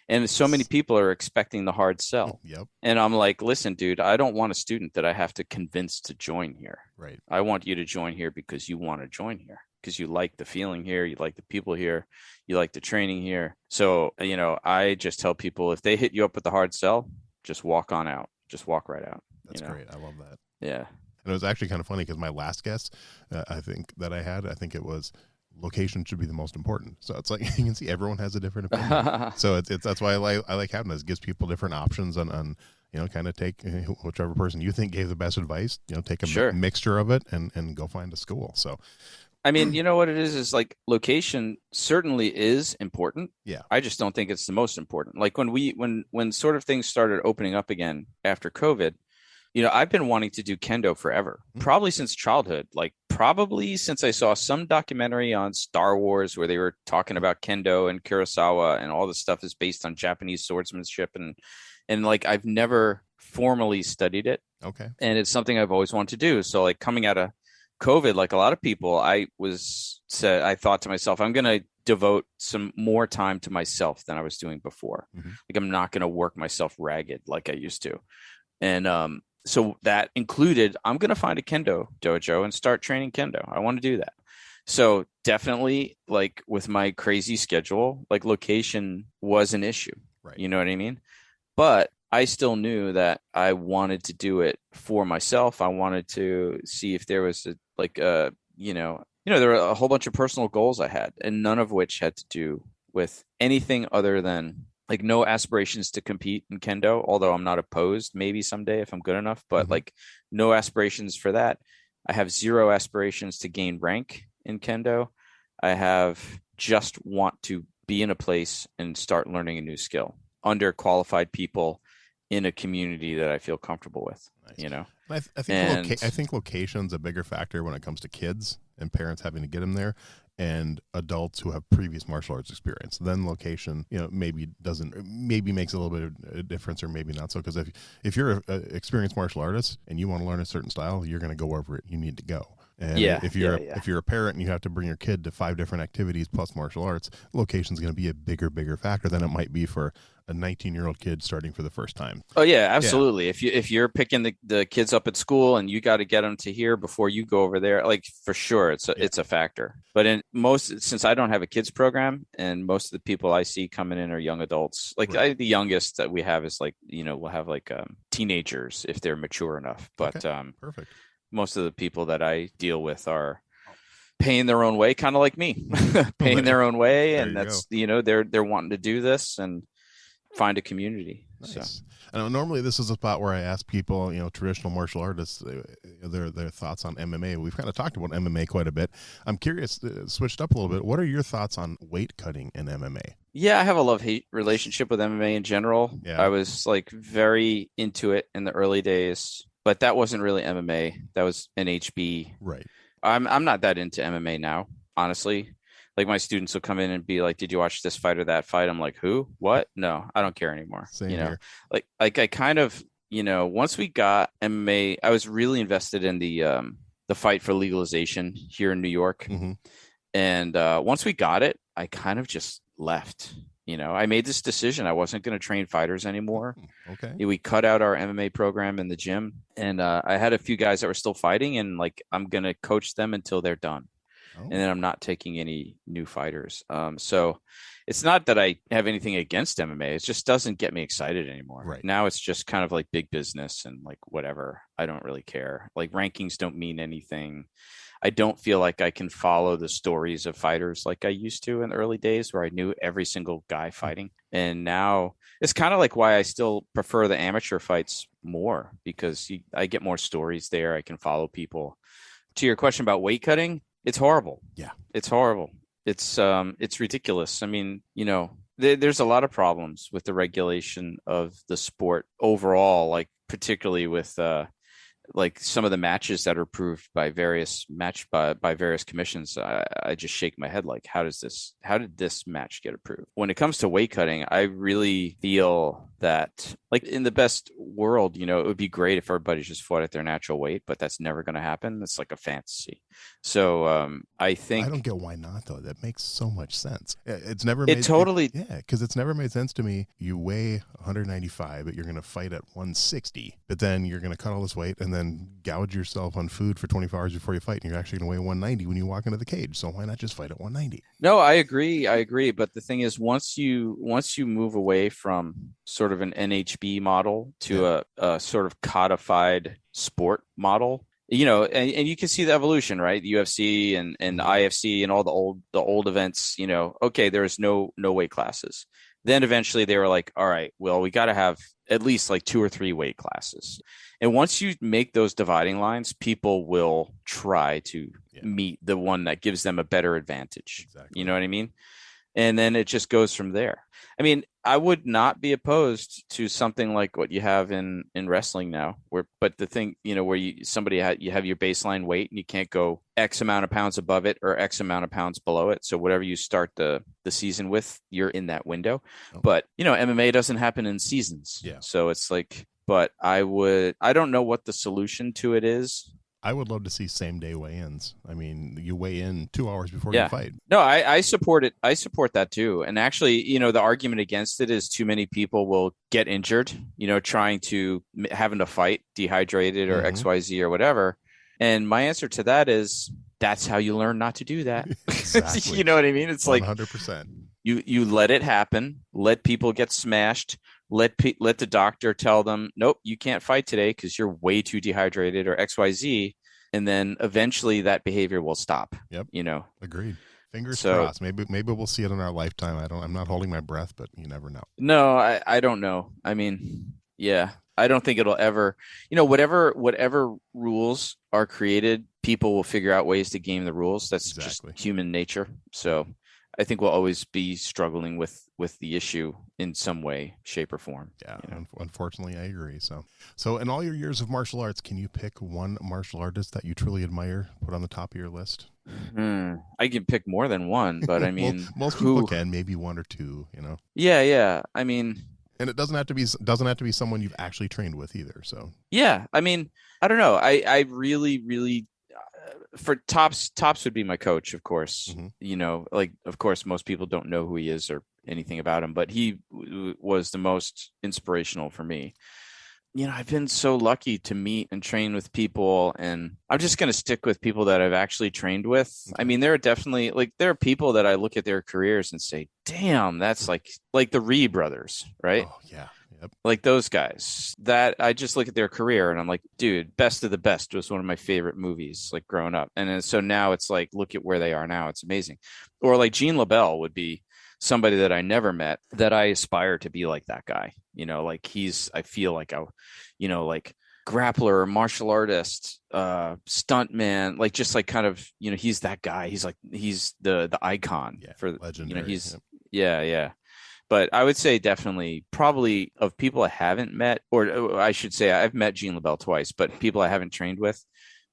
And so many people are expecting the hard sell. Yep. And I'm like, listen, dude, I don't want a student that I have to convince to join here. Right. I want you to join here because you want to join here, because you like the feeling here. You like the people here. You like the training here. So, I just tell people, if they hit you up with the hard sell, just walk on out. Just walk right out. That's great. I love that. Yeah. And it was actually kind of funny because my last guest, I think it was, location should be the most important. So it's like, you can see everyone has a different opinion. So that's why I like having this. It gives people different options on kind of take whichever person you think gave the best advice, take a mixture of it and go find a school. So, I mean, you know what it is like, location certainly is important. Yeah. I just don't think it's the most important. Like when sort of things started opening up again after COVID, I've been wanting to do kendo forever, probably since childhood, like probably since I saw some documentary on Star Wars where they were talking about kendo and Kurosawa, and all this stuff is based on Japanese swordsmanship. And like, I've never formally studied it. Okay. And it's something I've always wanted to do. So like, coming out of COVID, like a lot of people, I thought to myself, I'm going to devote some more time to myself than I was doing before. Mm-hmm. Like, I'm not going to work myself ragged like I used to. And, so that included, I'm going to find a kendo dojo and start training kendo. I want to do that. So definitely, like, with my crazy schedule, like, location was an issue. Right. You know what I mean? But I still knew that I wanted to do it for myself. I wanted to see if there was there were a whole bunch of personal goals I had, and none of which had to do with anything other than, like, no aspirations to compete in kendo, although I'm not opposed maybe someday if I'm good enough, but like, no aspirations for that. I have zero aspirations to gain rank in kendo. I have just want to be in a place and start learning a new skill under qualified people in a community that I feel comfortable with. Nice. I think location's a bigger factor when it comes to kids and parents having to get them there, and adults who have previous martial arts experience. Then location, maybe makes a little bit of a difference, or maybe not so. Because if you're an experienced martial artist and you want to learn a certain style, you're going to go wherever you need to go. And if you're a parent and you have to bring your kid to 5 different activities plus martial arts, location is going to be a bigger factor than it might be for a 19-year-old kid starting for the first time. Oh yeah, absolutely. Yeah. If you're picking the kids up at school and you got to get them to here before you go over there, like for sure it's a factor. But since I don't have a kids program and most of the people I see coming in are young adults, like the youngest that we have is like, we'll have like teenagers if they're mature enough. But perfect. Most of the people that I deal with are paying their own way, kind of like me, paying their own way, and that's they're wanting to do this and find a community. Nice. So. And normally this is a spot where I ask people, traditional martial artists, their thoughts on MMA. We've kind of talked about MMA quite a bit. I'm curious, switched up a little bit. What are your thoughts on weight cutting in MMA? Yeah, I have a love-hate relationship with MMA in general. Yeah. I was like very into it in the early days, but that wasn't really MMA. That was NHB. Right. I'm not that into MMA now, honestly. Like my students will come in and be like, "Did you watch this fight or that fight?" I'm like, "Who? What? No, I don't care anymore." Same here. Like I kind of, once we got MMA, I was really invested in the fight for legalization here in New York. Mm-hmm. And once we got it, I kind of just left. I made this decision. I wasn't going to train fighters anymore. Okay. We cut out our MMA program in the gym, and I had a few guys that were still fighting, and like I'm going to coach them until they're done. And then I'm not taking any new fighters. So it's not that I have anything against MMA. It just doesn't get me excited anymore. Right. Now it's just kind of like big business and like whatever. I don't really care. Like rankings don't mean anything. I don't feel like I can follow the stories of fighters like I used to in the early days where I knew every single guy fighting. And now it's kind of like why I still prefer the amateur fights more, because I get more stories there. I can follow people. To your question about weight cutting, it's horrible. Yeah, it's horrible. It's ridiculous. I mean, there's a lot of problems with the regulation of the sport overall, like particularly with like some of the matches that are approved by various various commissions. I just shake my head like, how did this match get approved? When it comes to weight cutting, I really feel that like in the best world, it would be great if everybody just fought at their natural weight, but that's never going to happen. It's like a fantasy. So I think I don't get why not though. That makes so much sense. It's never because it's never made sense to me. You weigh 195, but you're going to fight at 160, but then you're going to cut all this weight and then gouge yourself on food for 24 hours before you fight, and you're actually going to weigh 190 when you walk into the cage. So why not just fight at 190? No, I agree. But the thing is, once you move away from sort of an NHB model to a sort of codified sport model, and you can see the evolution, right? The UFC and IFC and all the old events, okay, there's no weight classes. Then eventually they were like, all right, well, we got to have at least like 2 or 3 weight classes. And once you make those dividing lines, people will try to meet the one that gives them a better advantage. Exactly. You know what I mean? And then it just goes from there. I mean, I would not be opposed to something like what you have in wrestling now, but the thing, where you have your baseline weight and you can't go X amount of pounds above it or X amount of pounds below it. So whatever you start the season with, you're in that window. Oh. But, MMA doesn't happen in seasons. Yeah. So it's like, but I don't know what the solution to it is. I would love to see same day weigh-ins. I mean, you weigh in 2 hours before you fight. No, I support it. I support that too. And actually, the argument against it is too many people will get injured, trying to having to fight dehydrated or XYZ or whatever. And my answer to that is that's how you learn not to do that. Exactly. You know what I mean? It's 100%. Like you let it happen, let people get smashed. Let the doctor tell them, nope, you can't fight today because you're way too dehydrated or XYZ. And then eventually that behavior will stop. Yep. Agreed. Fingers crossed. Maybe we'll see it in our lifetime. I'm not holding my breath, but you never know. No, I don't know. I mean, yeah, I don't think it'll ever, whatever rules are created, people will figure out ways to game the rules. That's just human nature. So I think we'll always be struggling with the issue in some way, shape, or form. Yeah, unfortunately, I agree. So in all your years of martial arts, can you pick one martial artist that you truly admire, put on the top of your list? I can pick more than one, but I mean, well, most people can, maybe 1 or 2. Yeah. I mean, and it doesn't have to be someone you've actually trained with either. So yeah, I mean, I don't know. I really, really. For Tops would be my coach, of course. Mm-hmm. You know, like, of course, most people don't know who he is or anything about him, but he was the most inspirational for me. You know, I've been so lucky to meet and train with people, and I'm just going to stick with people that I've actually trained with. Okay. I mean, there are definitely there are people that I look at their careers and say, damn, that's like the Ree brothers, right? Oh yeah. Yep. Like those guys that I just look at their career and I'm like, dude, Best of the Best was one of my favorite movies, like growing up. And then, so now it's like, look at where they are now. It's amazing. Or like Gene LaBelle would be somebody that I never met that I aspire to be like that guy. You know, like I feel like like grappler, martial artist, stunt man, like just like kind of, he's that guy. He's the icon for, legendary. Yep. Yeah. But I would say definitely probably of people I haven't met, or I should say I've met Gene LaBelle twice, but people I haven't trained with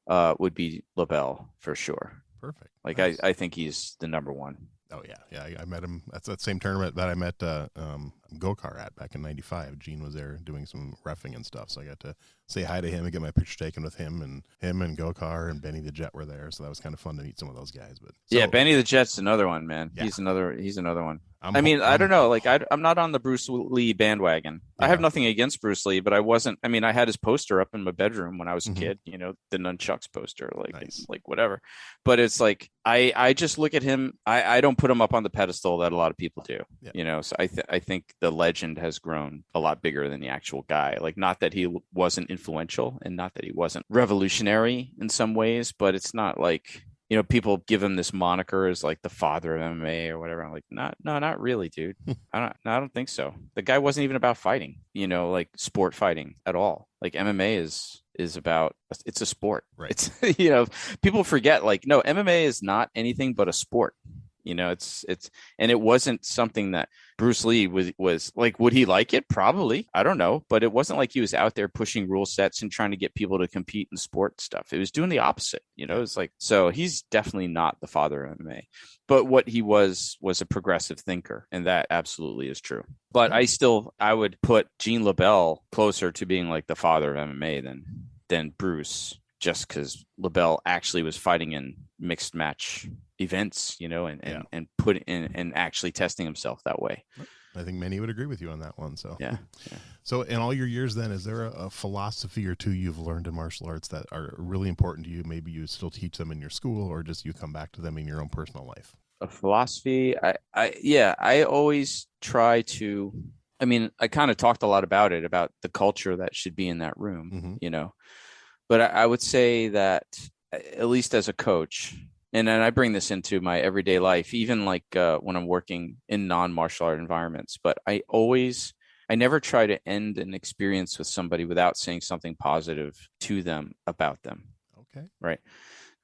would be LaBelle for sure. Perfect. Like nice. I think he's the number one. Oh yeah. I met him. That's that same tournament that I met Gokar at back in '95. Gene was there doing some reffing and stuff, so I got to say hi to him and get my picture taken with him and Gokar and Benny the Jet were there, so that was kind of fun to meet some of those guys. But yeah, Benny the Jet's another one, man. Yeah. He's another one. I don't know. Like I'm not on the Bruce Lee bandwagon. Yeah. I have nothing against Bruce Lee, but I wasn't. I mean, I had his poster up in my bedroom when I was a kid. You know, the nunchucks poster, like whatever. But it's like I just look at him. I don't put him up on the pedestal that a lot of people do. Yeah. You know, so I think the legend has grown a lot bigger than the actual guy. Like, not that he wasn't influential and not that he wasn't revolutionary in some ways, but it's not like, people give him this moniker as like the father of MMA or whatever. I'm like, not really, dude. I don't think so. The guy wasn't even about fighting, like sport fighting at all. Like MMA is about, it's a sport. Right. It's, people forget, like, no, MMA is not anything but a sport. It's and it wasn't something that Bruce Lee was like, would he like it? Probably. I don't know. But it wasn't like he was out there pushing rule sets and trying to get people to compete in sport stuff. It was doing the opposite, It's like, so he's definitely not the father of MMA. But what he was a progressive thinker. And that absolutely is true. But I would put Gene LaBelle closer to being like the father of MMA than Bruce, just because LaBelle actually was fighting in mixed match events, and put in and actually testing himself that way. I think many would agree with you on that one. So yeah. So in all your years then, is there a philosophy or two you've learned in martial arts that are really important to you? Maybe you still teach them in your school, or just you come back to them in your own personal life? A philosophy, I always try to, I kind of talked a lot about the culture that should be in that room, but I would say that, at least as a coach, and then I bring this into my everyday life, even like when I'm working in non-martial art environments, but I never try to end an experience with somebody without saying something positive to them about them. Okay. Right.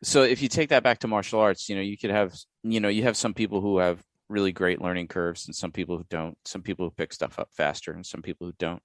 So if you take that back to martial arts, you could have, you have some people who have really great learning curves and some people who don't, some people who pick stuff up faster and some people who don't.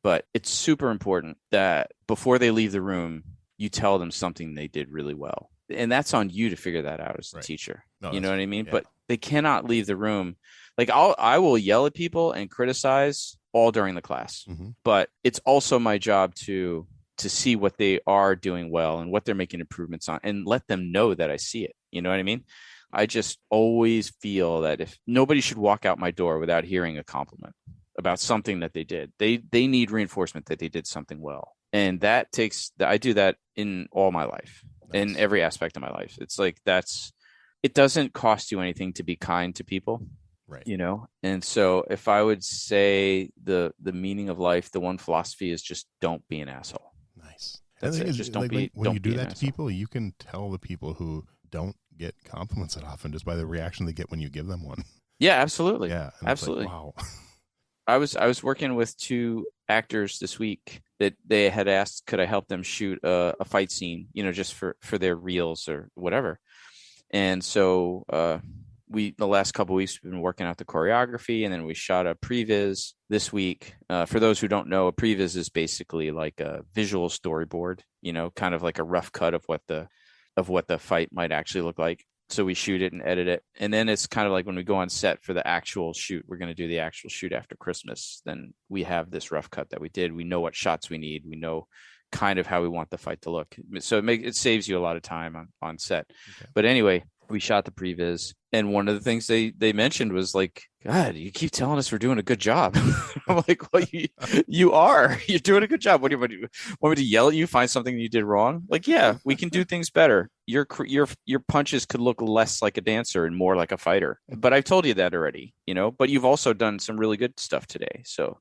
But it's super important that before they leave the room, you tell them something they did really well. And that's on you to figure that out as a teacher. No, you know what I mean? Yeah. But they cannot leave the room. Like I will yell at people and criticize all during the class, but it's also my job to see what they are doing well and what they're making improvements on and let them know that I see it. You know what I mean? I just always feel that if nobody should walk out my door without hearing a compliment about something that they did, they need reinforcement that they did something well. And I do that in all my life. Nice. In every aspect of my life. It's like, it doesn't cost you anything to be kind to people. Right. And so if I would say the meaning of life, the one philosophy is just don't be an asshole. Nice. That's it. Just don't be. When you do that to people, you can tell the people who don't get compliments that often just by the reaction they get when you give them one. Yeah, absolutely. Yeah, absolutely. Like, wow. I was working with two actors this week that they had asked, could I help them shoot a fight scene, just for their reels or whatever. And so the last couple of weeks, we've been working out the choreography, and then we shot a previs this week. For those who don't know, a previs is basically like a visual storyboard, kind of like a rough cut of what the fight might actually look like. So we shoot it and edit it. And then it's kind of like when we go on set for the actual shoot, we're going to do the actual shoot after Christmas. Then we have this rough cut that we did. We know what shots we need. We know, kind of how we want the fight to look. So it saves you a lot of time on set. Okay. But anyway, we shot the previs, and one of the things they mentioned was like, God, you keep telling us we're doing a good job. I'm like, well, you are. You're doing a good job. What do you want me to yell at you? Find something you did wrong? Like, yeah, we can do things better. Your punches could look less like a dancer and more like a fighter. But I've told you that already, But you've also done some really good stuff today. So,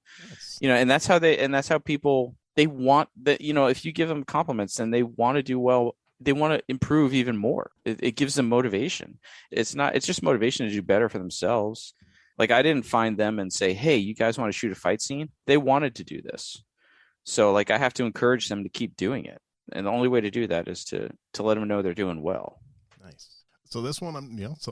and that's how people, they want that. If you give them compliments, then they want to do well. They want to improve even more. It gives them motivation. It's just motivation to do better for themselves. Like, I didn't find them and say, hey, you guys want to shoot a fight scene? They wanted to do this. So like, I have to encourage them to keep doing it. And the only way to do that is to let them know they're doing well. Nice. So this one,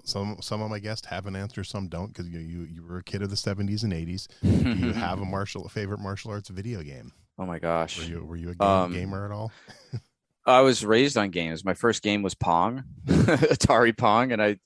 some of my guests have an answer, some don't, because you were a kid of the 70s and 80s. Do you have a favorite martial arts video game? Oh my gosh. Were you a gamer at all? I was raised on games. My first game was Pong, Atari Pong, and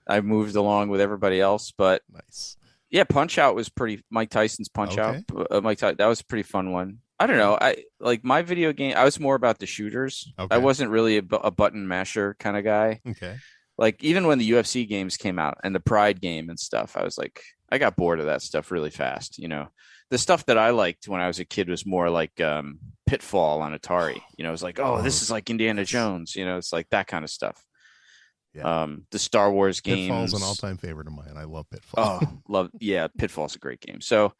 I moved along with everybody else. But nice. Yeah, Punch Out was pretty. Mike Tyson's Punch Out. That was a pretty fun one. I don't know. I like my video game. I was more about the shooters. Okay. I wasn't really a button masher kind of guy. Okay. Like, even when the UFC games came out and the Pride game and stuff, I was like, I got bored of that stuff really fast. The stuff that I liked when I was a kid was more like Pitfall on Atari. It was like, oh, this is like Indiana Jones. It's like that kind of stuff. Yeah. The Star Wars games. Pitfall's an all-time favorite of mine. I love Pitfall. Pitfall's a great game. So,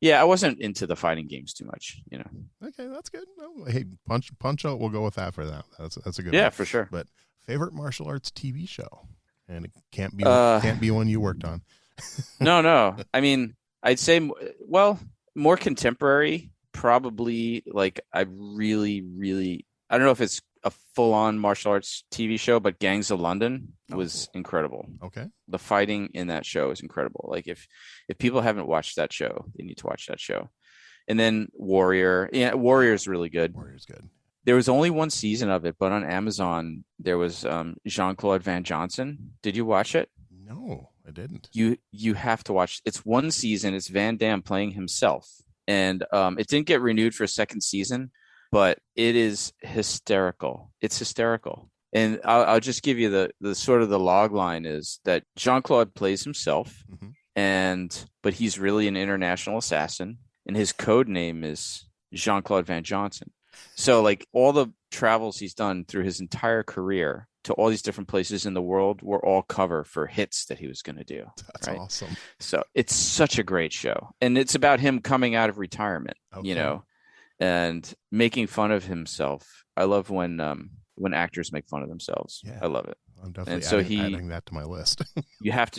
yeah, I wasn't into the fighting games too much. Okay, that's good. No, hey, Punch Out. We'll go with that for that. That's a good. Yeah, one. For sure. But favorite martial arts TV show, and it can't be one you worked on. No. I mean, I'd say, more contemporary, probably. Like, I really, really, I don't know if it's a full-on martial arts TV show, but Gangs of London was incredible. Okay. The fighting in that show is incredible. Like, if people haven't watched that show, they need to watch that show. And then Warrior. Yeah, Warrior's really good. Warrior's good. There was only one season of it, but on Amazon, there was Jean-Claude Van Johnson. Did you watch it? No, I didn't. You have to watch. It's one season. It's Van Damme playing himself. And it didn't get renewed for a second season, but it is hysterical. It's hysterical. And I'll just give you the sort of the log line is that Jean-Claude plays himself, but he's really an international assassin, and his code name is Jean-Claude Van Johnson. So like, all the travels he's done through his entire career to all these different places in the world were all cover for hits that he was going to do. That's awesome. So it's such a great show. And it's about him coming out of retirement, and making fun of himself. I love when actors make fun of themselves. Yeah. I love it. I'm definitely adding that to my list.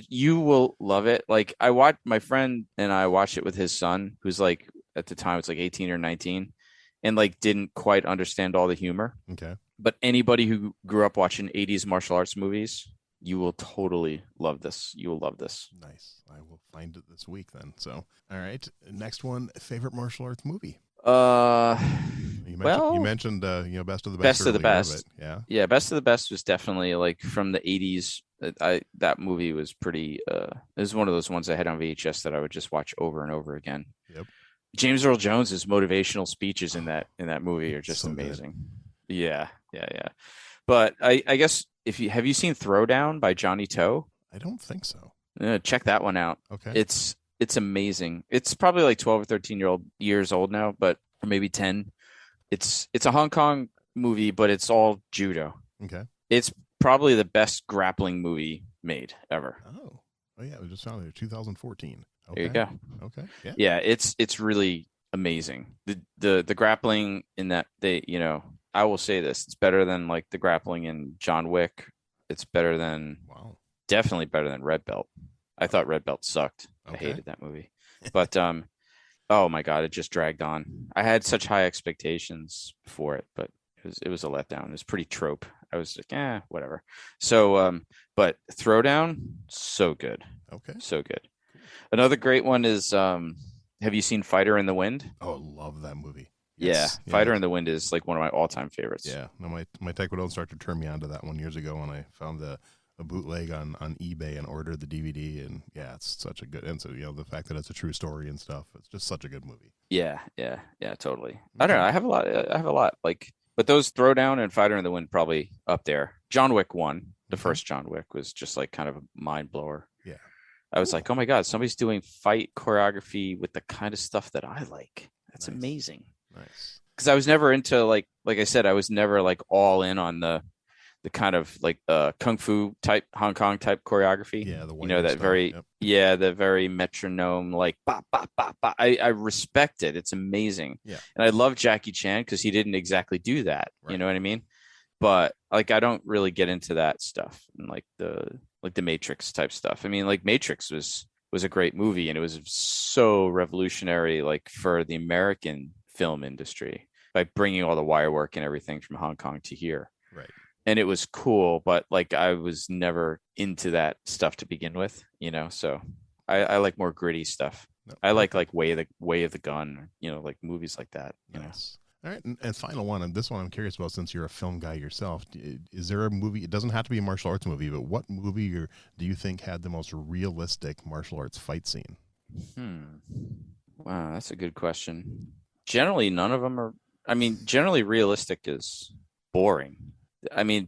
You will love it. Like, my friend and I watched it with his son, who's like, at the time, it's like 18 or 19, and like didn't quite understand all the humor. Okay. But anybody who grew up watching 80s martial arts movies, you will totally love this. You will love this. Nice. I will find it this week then. So, all right. Next one, favorite martial arts movie. You mentioned Best of the Best. Best of the Best. Yeah. Best of the Best was definitely like from the 80s. That movie was pretty. It was one of those ones I had on VHS that I would just watch over and over again. Yep. James Earl Jones's motivational speeches in that movie are just so amazing. Good. Yeah. But I guess have you seen Throwdown by Johnny Toe? I don't think so. Check that one out. Okay. It's amazing. It's probably like 12 or 13 years old now, but or maybe 10. It's a Hong Kong movie, but it's all judo. Okay. It's probably the best grappling movie made ever. Oh yeah, it just found it 2014. Okay. There you go. Okay. Yeah, it's really amazing. The grappling in that I will say this, it's better than like the grappling in John Wick. It's better than definitely better than Red Belt. I thought Red Belt sucked. I hated that movie. But oh my God, it just dragged on. I had such high expectations for it, but it was a letdown. It was pretty trope. I was like, whatever. So but Throwdown, so good. Okay. So good. Another great one is have you seen Fighter in the Wind? Oh, love that movie. Yes. Yeah, Fighter in the Wind is like one of my all-time favorites. Yeah, no, my Taekwondo instructor turned me on to that one years ago when I found the a bootleg on eBay and ordered the DVD, and yeah, it's such a good. And so the fact that it's a true story and stuff, it's just such a good movie. Yeah, totally. I don't know. I have a lot like, but those Throwdown and Fighter in the Wind probably up there. John Wick 1, the first John Wick, was just like kind of a mind blower. Yeah. I was like, oh my God, somebody's doing fight choreography with the kind of stuff that I like. That's amazing. Nice. Because I was never into like I said, I was never like all in on the kind of like kung fu type, Hong Kong type choreography. Yeah, the that stuff. very the very metronome, like ba ba ba ba. I respect it. It's amazing. Yeah. And I love Jackie Chan because he didn't exactly do that. Right. You know what I mean? But like I don't really get into that stuff and like the Matrix type stuff. I mean, like Matrix was a great movie, and it was so revolutionary like for the American film industry by bringing all the wire work and everything from Hong Kong to here. Right. And it was cool, but like I was never into that stuff to begin with, so I like more gritty stuff. No, I like Way of the Gun, like movies like that. Nice. All right, and final one, and this one I'm curious about since you're a film guy yourself. Is there a movie, it doesn't have to be a martial arts movie, but what movie do you think had the most realistic martial arts fight scene? Wow, that's a good question. Generally, none of them are, generally realistic is boring.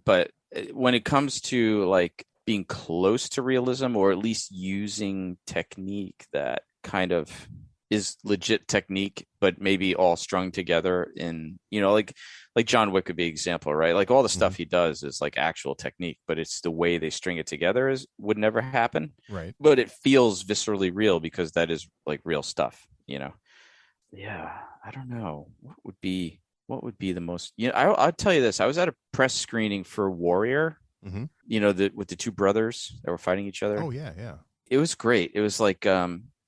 But when it comes to like being close to realism, or at least using technique that kind of is legit technique, but maybe all strung together in, like John Wick would be an example, right? Like all the stuff he does is like actual technique, but it's the way they string it together would never happen. Right. But it feels viscerally real because that is like real stuff, Yeah, I don't know. What would be the most, I'll tell you this. I was at a press screening for Warrior, with the two brothers that were fighting each other. Oh yeah. Yeah. It was great. It was like,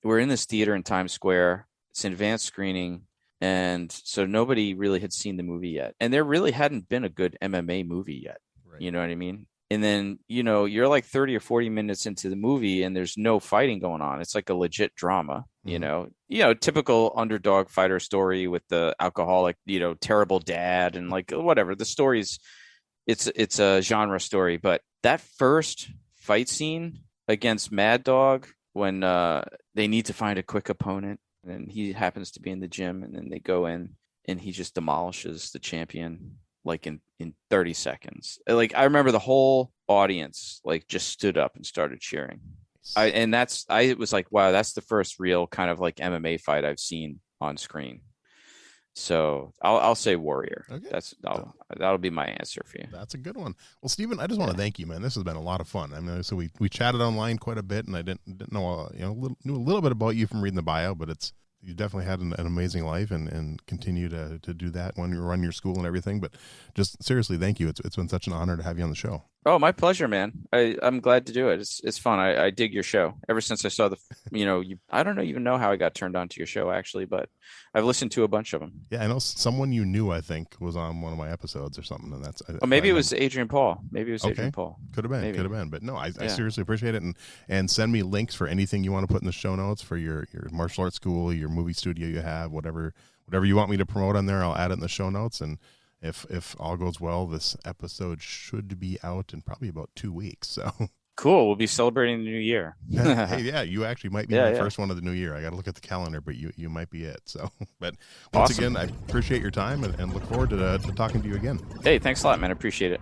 we're in this theater in Times Square. It's an advanced screening. And so nobody really had seen the movie yet. And there really hadn't been a good MMA movie yet. Right. You know what I mean? And then, you're like 30 or 40 minutes into the movie and there's no fighting going on. It's like a legit drama, typical underdog fighter story with the alcoholic, terrible dad and like whatever. The story's, it's a genre story. But that first fight scene against Mad Dog, when they need to find a quick opponent and he happens to be in the gym, and then they go in and he just demolishes the champion like in 30 seconds. Like I remember the whole audience like just stood up and started cheering. I was like, wow, that's the first real kind of like MMA fight I've seen on screen. So I'll say Warrior. Okay. That'll be my answer for you. That's a good one. Well, Stephen, I just want to thank you, man. This has been a lot of fun. So we chatted online quite a bit, and I didn't know knew a little bit about you from reading the bio, but you definitely had an amazing life and continue to do that when you run your school and everything. But just seriously, thank you. It's been such an honor to have you on the show. Oh, my pleasure, man. I'm glad to do it. It's fun. I dig your show. Ever since I saw I don't even know how I got turned on to your show actually, but I've listened to a bunch of them. Yeah, I know someone you knew, I think, was on one of my episodes or something, and that's. Maybe it was Adrian Paul. Adrian Paul. Could have been. But no, I seriously appreciate it, and send me links for anything you want to put in the show notes for your martial arts school, your movie studio you have, whatever you want me to promote on there. I'll add it in the show notes, and if all goes well, this episode should be out in probably about 2 weeks. So cool. We'll be celebrating the new year. Hey, yeah, you actually might be my first one of the new year. I got to look at the calendar, but you might be it. So, but once again, I appreciate your time and look forward to talking to you again. Hey, thanks a lot, man. I appreciate it.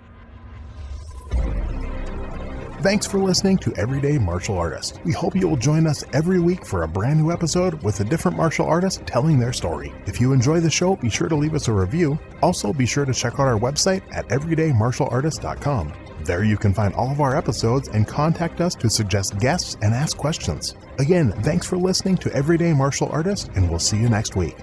Thanks for listening to Everyday Martial Artist. We hope you will join us every week for a brand new episode with a different martial artist telling their story. If you enjoy the show, be sure to leave us a review. Also, be sure to check out our website at everydaymartialartist.com. There you can find all of our episodes and contact us to suggest guests and ask questions. Again, thanks for listening to Everyday Martial Artist, and we'll see you next week.